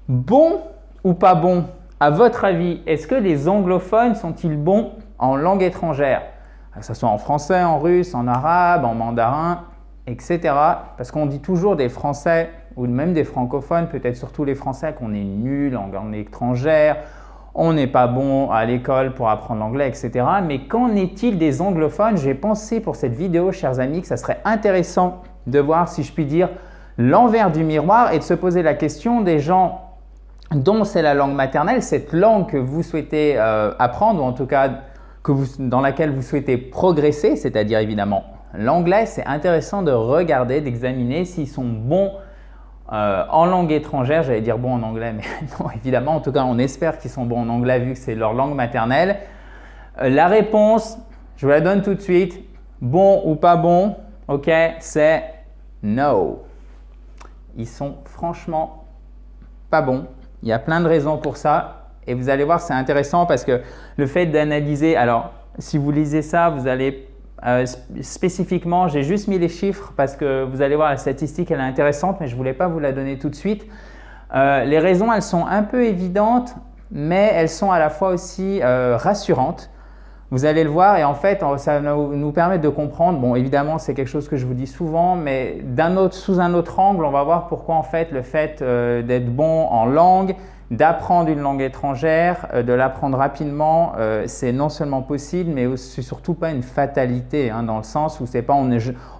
Bon ou pas bon? À votre avis, est-ce que les anglophones sont-ils bons en langue étrangère? Que ce soit en français, en russe, en arabe, en mandarin, etc. Parce qu'on dit toujours des Français ou même des francophones, peut-être surtout les Français, qu'on est nul en langue étrangère, on n'est pas bon à l'école pour apprendre l'anglais, etc. Mais qu'en est-il des anglophones? J'ai pensé pour cette vidéo, chers amis, que ça serait intéressant de voir, si je puis dire, l'envers du miroir et de se poser la question des gens dont c'est la langue maternelle, cette langue que vous souhaitez apprendre, ou en tout cas dans laquelle vous souhaitez progresser, c'est-à-dire évidemment l'anglais. C'est intéressant de regarder, d'examiner s'ils sont bons en langue étrangère. J'allais dire bons en anglais, mais non, évidemment. En tout cas, on espère qu'ils sont bons en anglais vu que c'est leur langue maternelle. La réponse, je vous la donne tout de suite. Bon ou pas bon, ok, c'est no. Ils sont franchement pas bons. Il y a plein de raisons pour ça et vous allez voir, c'est intéressant parce que le fait d'analyser, alors si vous lisez ça, vous allez spécifiquement, j'ai juste mis les chiffres parce que vous allez voir la statistique, elle est intéressante, mais je ne voulais pas vous la donner tout de suite. Les raisons, elles sont un peu évidentes, mais elles sont à la fois aussi rassurantes. Vous allez le voir et en fait, ça va nous permettre de comprendre, bon évidemment c'est quelque chose que je vous dis souvent, mais sous un autre angle, on va voir pourquoi en fait le fait d'être bon en langue, d'apprendre une langue étrangère, de l'apprendre rapidement, c'est non seulement possible, mais c'est surtout pas une fatalité, hein, dans le sens où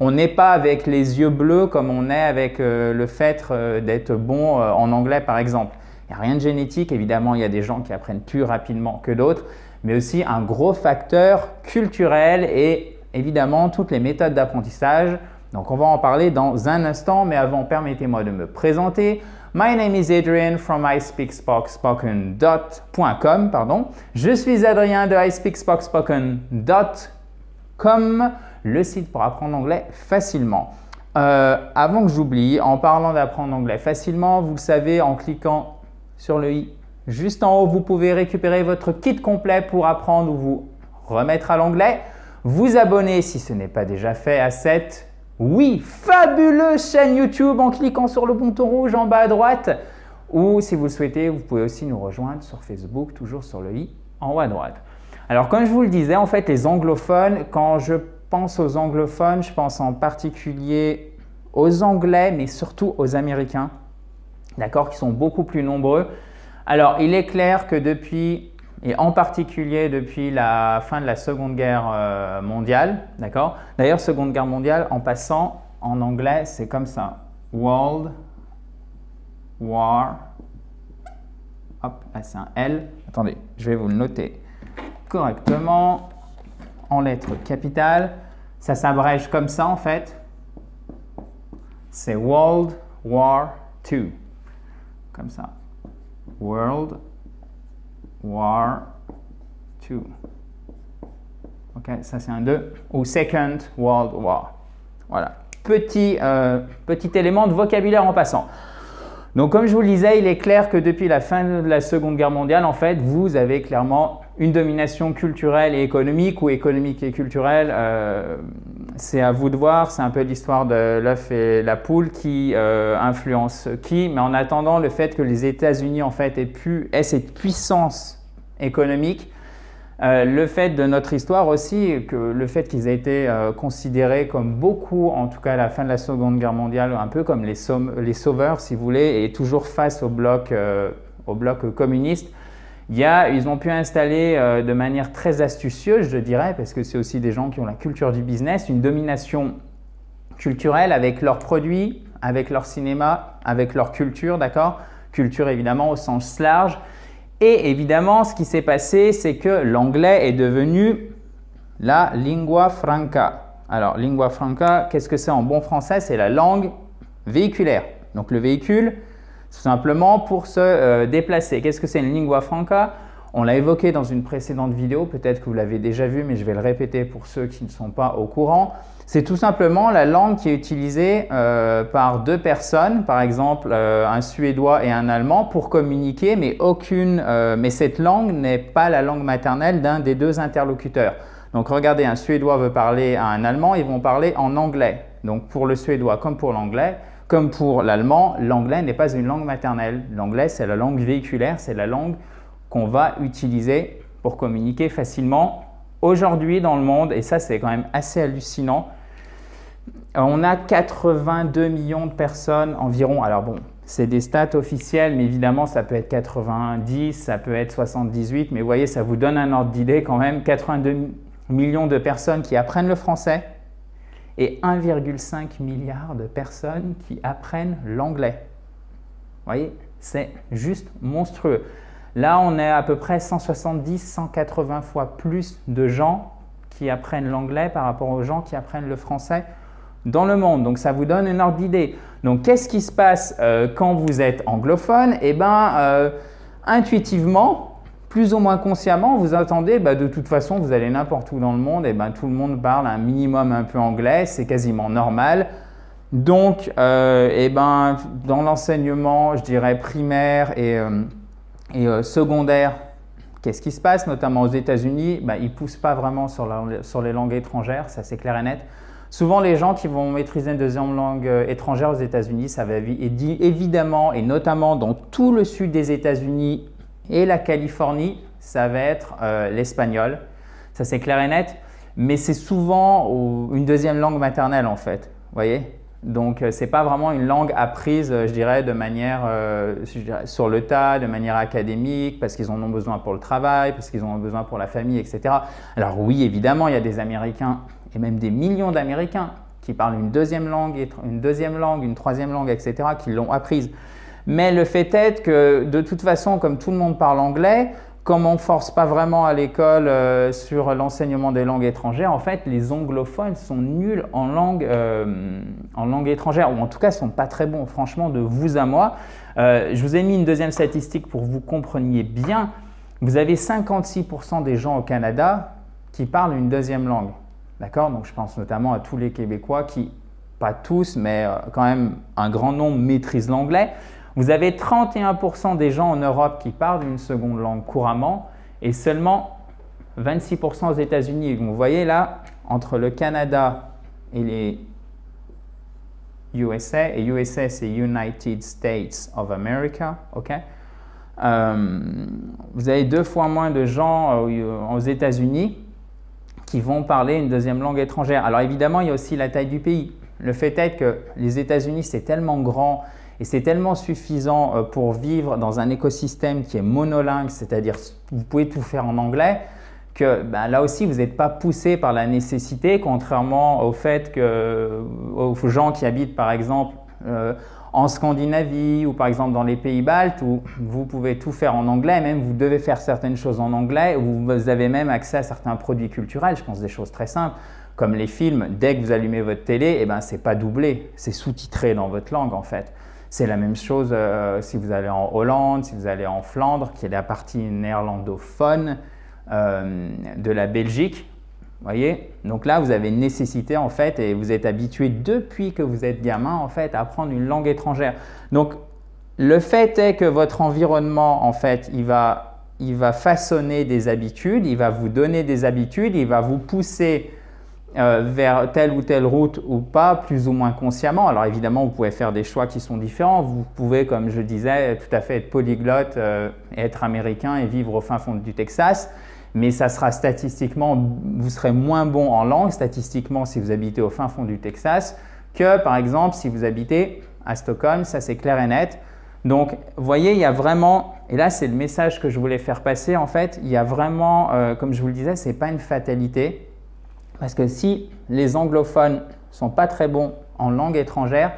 on n'est pas avec les yeux bleus comme on est avec le fait d'être bon en anglais par exemple. Il n'y a rien de génétique, évidemment il y a des gens qui apprennent plus rapidement que d'autres, mais aussi un gros facteur culturel et évidemment toutes les méthodes d'apprentissage. Donc on va en parler dans un instant, mais avant permettez-moi de me présenter. My name is Adrian from ispeakspoken.com. Je suis Adrien de ispeakspoken.com, le site pour apprendre l'anglais facilement. Avant que j'oublie, en parlant d'apprendre l'anglais facilement, vous le savez, en cliquant sur le i juste en haut, vous pouvez récupérer votre kit complet pour apprendre ou vous remettre à l'anglais. Vous abonner si ce n'est pas déjà fait à cette, oui, fabuleuse chaîne YouTube en cliquant sur le bouton rouge en bas à droite. Ou si vous le souhaitez, vous pouvez aussi nous rejoindre sur Facebook, toujours sur le i en haut à droite. Alors comme je vous le disais, en fait les anglophones, quand je pense aux anglophones, je pense en particulier aux Anglais, mais surtout aux Américains, d'accord, qui sont beaucoup plus nombreux. Alors, il est clair que depuis, et en particulier depuis la fin de la Seconde Guerre mondiale, d'accord. D'ailleurs, Seconde Guerre mondiale, en passant, en anglais, c'est comme ça. World War, hop, là c'est un L. Attendez, je vais vous le noter correctement en lettres capitales. Ça s'abrège comme ça en fait. C'est World War II, comme ça. World War II. Ok, ça c'est un 2. Ou Second World War. Voilà. Petit élément de vocabulaire en passant. Donc comme je vous le disais, il est clair que depuis la fin de la Seconde Guerre mondiale, en fait, vous avez clairement une domination culturelle et économique, ou économique et culturelle. C'est à vous de voir, c'est un peu l'histoire de l'œuf et la poule qui influence qui. Mais en attendant, le fait que les États-Unis en fait aient cette puissance économique, le fait de notre histoire aussi, que le fait qu'ils aient été considérés comme beaucoup, en tout cas à la fin de la Seconde Guerre mondiale, un peu comme les sauveurs si vous voulez, et toujours face au bloc communiste, ils ont pu installer de manière très astucieuse, je dirais, parce que c'est aussi des gens qui ont la culture du business, une domination culturelle avec leurs produits, avec leur cinéma, avec leur culture, d'accord? Culture évidemment au sens large. Et évidemment, ce qui s'est passé, c'est que l'anglais est devenu la lingua franca. Alors, lingua franca, qu'est-ce que c'est en bon français? C'est la langue véhiculaire. Donc, le véhicule, tout simplement pour se déplacer. Qu'est-ce que c'est une lingua franca? On l'a évoqué dans une précédente vidéo, peut-être que vous l'avez déjà vu, mais je vais le répéter pour ceux qui ne sont pas au courant. C'est tout simplement la langue qui est utilisée par deux personnes, par exemple un Suédois et un Allemand, pour communiquer, mais cette langue n'est pas la langue maternelle d'un des deux interlocuteurs. Donc regardez, un Suédois veut parler à un Allemand, ils vont parler en anglais. Donc pour le Suédois comme pour l'anglais, comme pour l'allemand, l'anglais n'est pas une langue maternelle. L'anglais, c'est la langue véhiculaire, c'est la langue qu'on va utiliser pour communiquer facilement. Aujourd'hui, dans le monde, et ça, c'est quand même assez hallucinant, on a 82 millions de personnes environ. Alors bon, c'est des stats officielles, mais évidemment, ça peut être 90, ça peut être 78, mais vous voyez, ça vous donne un ordre d'idée quand même. 82 millions de personnes qui apprennent le français et 1,5 milliard de personnes qui apprennent l'anglais. Vous voyez, c'est juste monstrueux. Là, on est à peu près 170, 180 fois plus de gens qui apprennent l'anglais par rapport aux gens qui apprennent le français dans le monde. Donc, ça vous donne une ordre d'idée. Donc, qu'est-ce qui se passe quand vous êtes anglophone? Eh bien, intuitivement, plus ou moins consciemment, vous attendez, de toute façon, vous allez n'importe où dans le monde, et tout le monde parle un minimum un peu anglais, c'est quasiment normal. Donc, dans l'enseignement, je dirais primaire et secondaire, qu'est-ce qui se passe, notamment aux États-Unis? Ils ne poussent pas vraiment sur les langues étrangères, ça c'est clair et net. Souvent, les gens qui vont maîtriser une deuxième langue étrangère aux États-Unis, ça va évidemment, et notamment dans tout le sud des États-Unis et la Californie, ça va être l'espagnol. Ça, c'est clair et net. Mais c'est souvent une deuxième langue maternelle, en fait. Vous voyez? Donc, ce n'est pas vraiment une langue apprise, je dirais, de manière sur le tas, de manière académique, parce qu'ils en ont besoin pour le travail, parce qu'ils en ont besoin pour la famille, etc. Alors oui, évidemment, il y a des Américains et même des millions d'Américains qui parlent une deuxième langue, une troisième langue, etc., qui l'ont apprise. Mais le fait est que, de toute façon, comme tout le monde parle anglais, comme on ne force pas vraiment à l'école sur l'enseignement des langues étrangères, en fait, les anglophones sont nuls en langue étrangère, ou en tout cas, ne sont pas très bons, franchement, de vous à moi. Je vous ai mis une deuxième statistique pour que vous compreniez bien. Vous avez 56% des gens au Canada qui parlent une deuxième langue. D'accord? Donc, je pense notamment à tous les Québécois qui, pas tous, mais quand même un grand nombre maîtrisent l'anglais. Vous avez 31% des gens en Europe qui parlent une seconde langue couramment et seulement 26% aux États-Unis. Donc, vous voyez là, entre le Canada et les USA, et USA c'est United States of America, ok? Vous avez 2 fois moins de gens aux États-Unis qui vont parler une deuxième langue étrangère. Alors évidemment, il y a aussi la taille du pays. Le fait est que les États-Unis, c'est tellement grand et c'est tellement suffisant pour vivre dans un écosystème qui est monolingue, c'est-à-dire vous pouvez tout faire en anglais, que là aussi, vous n'êtes pas poussé par la nécessité, contrairement au fait aux gens qui habitent par exemple en Scandinavie ou par exemple dans les pays baltes où vous pouvez tout faire en anglais, même vous devez faire certaines choses en anglais, où vous avez même accès à certains produits culturels, je pense des choses très simples, comme les films, dès que vous allumez votre télé, ce n'est pas doublé, c'est sous-titré dans votre langue en fait. C'est la même chose si vous allez en Hollande, si vous allez en Flandre, qui est la partie néerlandophone de la Belgique. Voyez? Donc là, vous avez une nécessité en fait et vous êtes habitué depuis que vous êtes gamin en fait à apprendre une langue étrangère. Donc le fait est que votre environnement en fait, il va façonner des habitudes, il va vous donner des habitudes, il va vous pousser vers telle ou telle route ou pas, plus ou moins consciemment. Alors évidemment, vous pouvez faire des choix qui sont différents. Vous pouvez, comme je disais, tout à fait être polyglotte, et être américain et vivre au fin fond du Texas. Mais ça sera statistiquement, vous serez moins bon en langue statistiquement si vous habitez au fin fond du Texas que par exemple si vous habitez à Stockholm, ça c'est clair et net. Donc vous voyez, il y a vraiment, et là c'est le message que je voulais faire passer en fait, il y a vraiment, comme je vous le disais, ce n'est pas une fatalité parce que si les anglophones ne sont pas très bons en langue étrangère,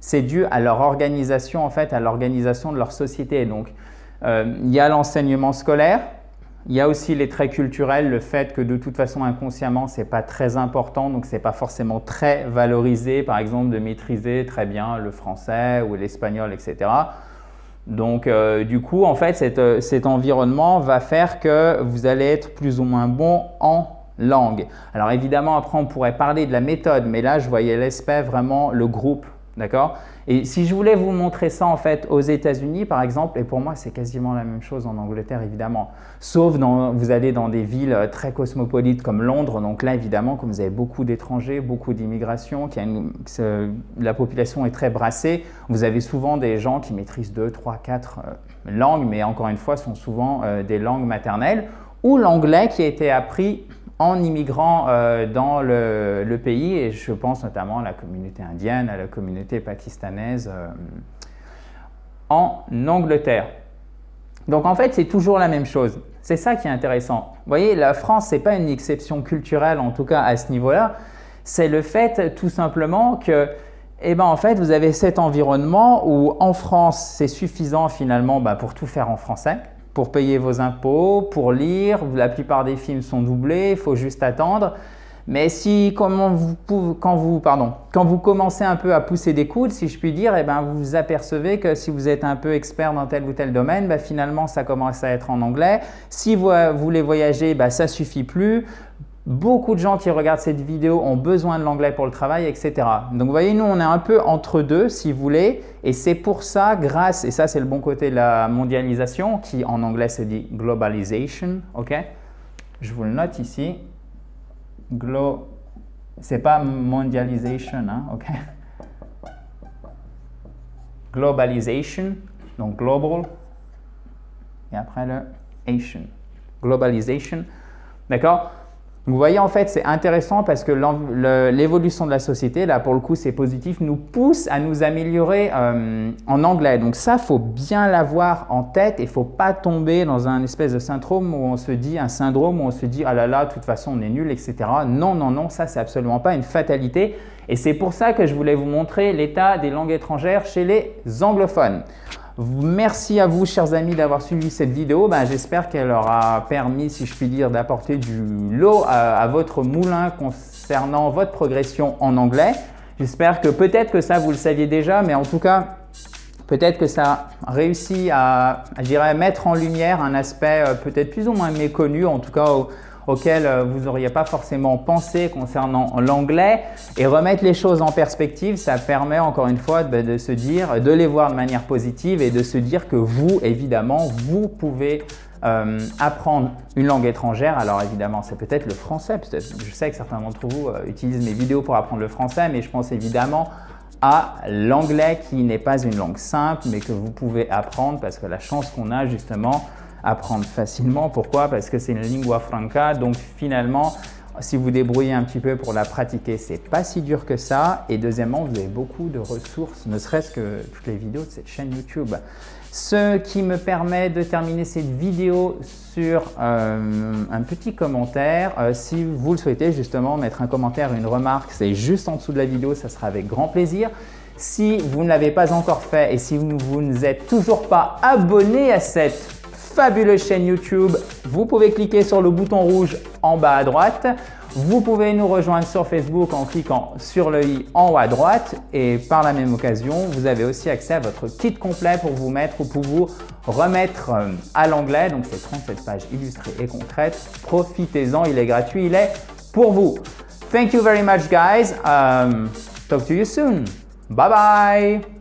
c'est dû à leur organisation en fait, à l'organisation de leur société. Donc il y a l'enseignement scolaire. Il y a aussi les traits culturels, le fait que de toute façon inconsciemment, ce n'est pas très important, donc ce n'est pas forcément très valorisé, par exemple de maîtriser très bien le français ou l'espagnol, etc. Donc du coup, en fait, cet environnement va faire que vous allez être plus ou moins bon en langue. Alors évidemment, après, on pourrait parler de la méthode, mais là, je voyais l'aspect vraiment le groupe D'accord? Et si je voulais vous montrer ça en fait aux États-Unis par exemple, et pour moi c'est quasiment la même chose en Angleterre évidemment, sauf vous allez dans des villes très cosmopolites comme Londres, donc là évidemment comme vous avez beaucoup d'étrangers, beaucoup d'immigration, la population est très brassée, vous avez souvent des gens qui maîtrisent 2, 3, 4 langues, mais encore une fois sont souvent des langues maternelles, ou l'anglais qui a été appris en immigrant dans le pays, et je pense notamment à la communauté indienne, à la communauté pakistanaise en Angleterre. Donc en fait, c'est toujours la même chose. C'est ça qui est intéressant. Vous voyez, la France, ce n'est pas une exception culturelle, en tout cas à ce niveau-là. C'est le fait tout simplement que, en fait, vous avez cet environnement où en France, c'est suffisant finalement pour tout faire en français. Pour payer vos impôts, pour lire, la plupart des films sont doublés, il faut juste attendre. Mais quand vous commencez un peu à pousser des coudes, si je puis dire, vous vous apercevez que si vous êtes un peu expert dans tel ou tel domaine, finalement ça commence à être en anglais. Si vous voulez voyager, ça ne suffit plus. Beaucoup de gens qui regardent cette vidéo ont besoin de l'anglais pour le travail, etc. Donc vous voyez, nous on est un peu entre deux si vous voulez, et c'est pour ça, et ça c'est le bon côté de la mondialisation, qui en anglais se dit globalization, ok? Je vous le note ici. C'est pas mondialisation, hein, ok? Globalization, donc global, et après le Asian. Globalization, d'accord? Vous voyez, en fait, c'est intéressant parce que l'évolution de la société, là, pour le coup, c'est positif, nous pousse à nous améliorer en anglais. Donc ça, il faut bien l'avoir en tête et il ne faut pas tomber dans un espèce de syndrome où on se dit, ah là là, de toute façon, on est nul, etc. Non, non, non, ça, c'est absolument pas une fatalité. Et c'est pour ça que je voulais vous montrer l'état des langues étrangères chez les anglophones. Merci à vous, chers amis, d'avoir suivi cette vidéo. J'espère qu'elle aura permis, si je puis dire, d'apporter du lot à votre moulin concernant votre progression en anglais. J'espère que peut-être que ça, vous le saviez déjà, mais en tout cas, peut-être que ça a réussi à, je dirais, mettre en lumière un aspect peut-être plus ou moins méconnu, en tout cas auquel vous n'auriez pas forcément pensé concernant l'anglais, et remettre les choses en perspective, ça permet encore une fois de se dire, de les voir de manière positive et de se dire que vous, évidemment, vous pouvez apprendre une langue étrangère. Alors évidemment, c'est peut-être le français, je sais que certains d'entre vous utilisent mes vidéos pour apprendre le français, mais je pense évidemment à l'anglais qui n'est pas une langue simple, mais que vous pouvez apprendre parce que la chance qu'on a justement, apprendre facilement. Pourquoi? Parce que c'est une lingua franca, donc finalement, si vous débrouillez un petit peu pour la pratiquer, c'est pas si dur que ça. Et deuxièmement, vous avez beaucoup de ressources, ne serait-ce que toutes les vidéos de cette chaîne YouTube. Ce qui me permet de terminer cette vidéo sur un petit commentaire. Si vous le souhaitez, justement, mettre un commentaire, une remarque, c'est juste en dessous de la vidéo, ça sera avec grand plaisir. Si vous ne l'avez pas encore fait et si vous ne êtes toujours pas abonné à cette fabuleuse chaîne YouTube, vous pouvez cliquer sur le bouton rouge en bas à droite. Vous pouvez nous rejoindre sur Facebook en cliquant sur le i en haut à droite, et par la même occasion, vous avez aussi accès à votre kit complet pour vous mettre ou pour vous remettre à l'anglais. Donc c'est 37 pages illustrées et concrètes. Profitez-en, il est gratuit, il est pour vous. Thank you very much guys. Talk to you soon. Bye bye.